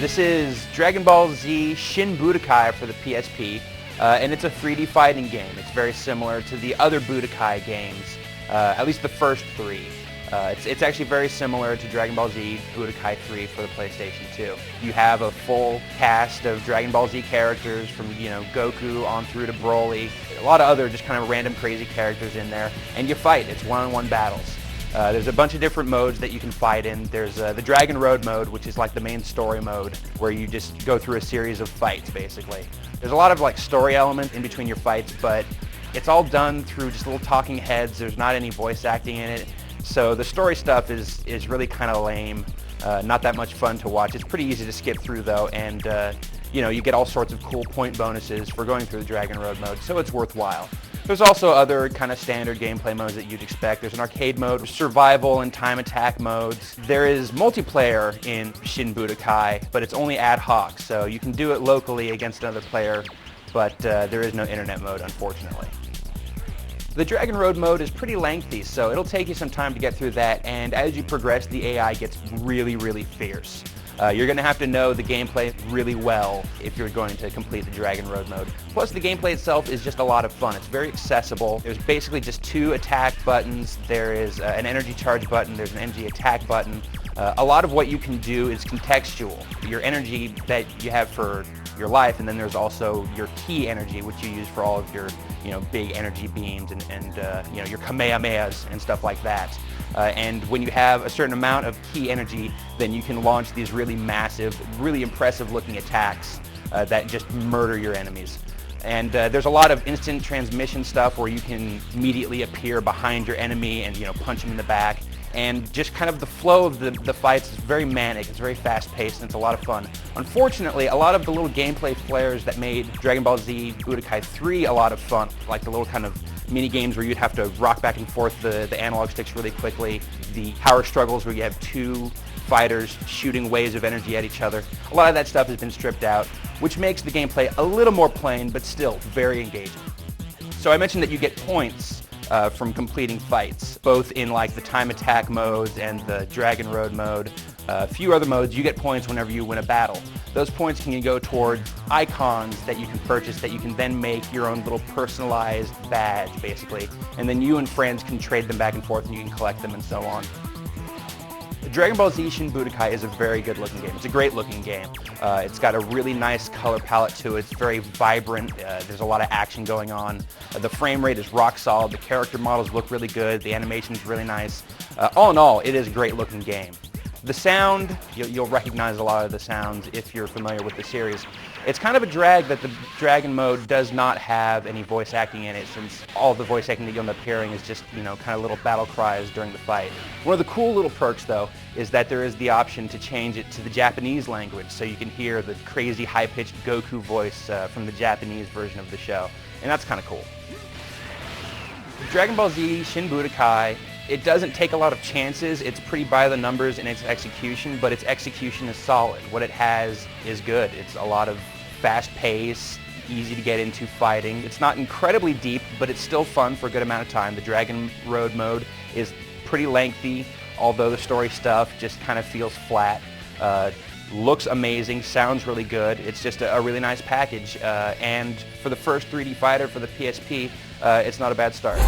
This is Dragon Ball Z Shin Budokai for the PSP, and it's a 3D fighting game. It's very similar to the other Budokai games, at least the first three. It's actually very similar to Dragon Ball Z Budokai 3 for the PlayStation 2. You have a full cast of Dragon Ball Z characters from, Goku on through to Broly. A lot of other just kind of random crazy characters in there, and you fight. It's one-on-one battles. There's a bunch of different modes that you can fight in. There's the Dragon Road mode, which is like the main story mode, where you just go through a series of fights, basically. There's a lot of story elements in between your fights, but it's all done through just little talking heads. There's not any voice acting in it. So the story stuff is really kind of lame, not that much fun to watch. It's pretty easy to skip through though, and you get all sorts of cool point bonuses for going through the Dragon Road mode, so it's worthwhile. There's also other kind of standard gameplay modes that you'd expect. There's an arcade mode, survival and time attack modes. There is multiplayer in Shin Budokai, but it's only ad hoc, so you can do it locally against another player, but there is no internet mode, unfortunately. The Dragon Road mode is pretty lengthy, so it'll take you some time to get through that, and as you progress, the AI gets really, really fierce. You're going to have to know the gameplay really well if you're going to complete the Dragon Road mode. Plus, the gameplay itself is just a lot of fun. It's very accessible. There's basically just two attack buttons. There is an energy charge button. There's an energy attack button. A lot of what you can do is contextual. Your energy that you have for your life, and then there's also your key energy, which you use for all of your big energy beams and your Kamehamehas and stuff like that. And when you have a certain amount of key energy, then you can launch these really massive, really impressive looking attacks that just murder your enemies. And there's a lot of instant transmission stuff where you can immediately appear behind your enemy and punch him in the back. And just kind of the flow of the fights is very manic, it's very fast-paced, and it's a lot of fun. Unfortunately, a lot of the little gameplay flares that made Dragon Ball Z Budokai 3 a lot of fun, like the little kind of mini games where you'd have to rock back and forth the analog sticks really quickly, the power struggles where you have two fighters shooting waves of energy at each other, a lot of that stuff has been stripped out, which makes the gameplay a little more plain, but still very engaging. So I mentioned that you get points from completing fights, both in the time attack modes and the Dragon Road mode. A few other modes, you get points whenever you win a battle. Those points can go towards icons that you can purchase that you can then make your own little personalized badge, basically. And then you and friends can trade them back and forth and you can collect them and so on. Dragon Ball Z Shin Budokai is a very good looking game. It's a great looking game. It's got a really nice color palette to it. It's very vibrant. There's a lot of action going on. The frame rate is rock solid. The character models look really good. The animation is really nice. All in all, it is a great looking game. The sound, you'll recognize a lot of the sounds if you're familiar with the series. It's kind of a drag that the Dragon mode does not have any voice acting in it, since all the voice acting that you'll end up hearing is just, kind of little battle cries during the fight. One of the cool little perks, though, is that there is the option to change it to the Japanese language, so you can hear the crazy high-pitched Goku voice from the Japanese version of the show, and that's kind of cool. Dragon Ball Z Shin Budokai, it doesn't take a lot of chances. It's pretty by the numbers in its execution, but its execution is solid. What it has is good. It's a lot of fast pace, easy to get into fighting. It's not incredibly deep, but it's still fun for a good amount of time. The Dragon Road mode is pretty lengthy, although the story stuff just kind of feels flat. Looks amazing, sounds really good. It's just a really nice package, and for the first 3D fighter for the PSP, it's not a bad start.